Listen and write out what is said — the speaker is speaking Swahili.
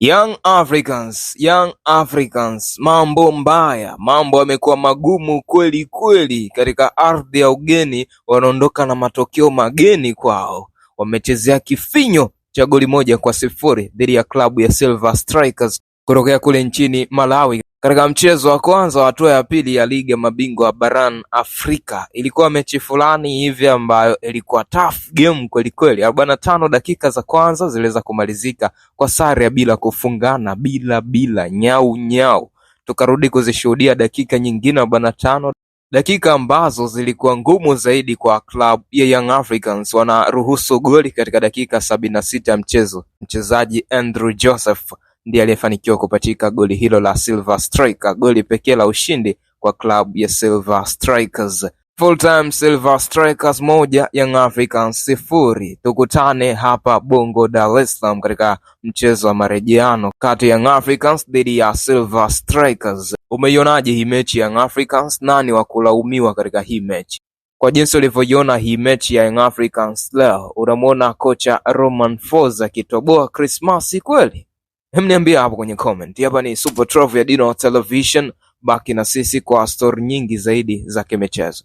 Young Africans, mambo mbaya, mambo yamekuwa magumu kweli kweli katika ardhi ya ugeni. Wanaondoka na matokeo mageni kwao, wamechezea kifinyo cha goli 1-0 dhidi ya klabu ya Silver Strikers kutokea kule nchini Malawi katika mchezo wa kwanza wa hatua ya pili ya ligi ya mabingwa barani Afrika. Ilikuwa mechi fulani hivi ambayo ilikuwa tough game kweli kweli. 45 dakika za kwanza ziliweza kumalizika kwa sare ya bila kufungana, bila nyau. Tukarudi kuzishuhudia dakika nyingine 45, dakika ambazo zilikuwa ngumu zaidi kwa club ya Young Africans. Wanaruhusu goli katika dakika 76 ya mchezo. Mchezaji Andrew Joseph ndiye aliyefanikiwa kupachika goli hilo la Silver Striker, goli pekee la ushindi kwa club ya Silver Strikers. Full time Silver Strikers 1, Young Africans 0. Tukutane hapa Bongo, Dar es Salaam katika mchezo wa marejeano kati ya Young Africans dhidi ya Silver Strikers. Umeionaje hii mechi ya Young Africans? Nani wa kulaumiwa katika hii mechi? Kwa jinsi ulivyoiona hii mechi ya Young Africans leo, unamwona kocha Romain Folz akitoboa Christmas kweli? Niambia hapo kwenye comment. Hapa ni Super 12 ya Dino Television. Baki na sisi kwa story nyingi zaidi za kimichezo.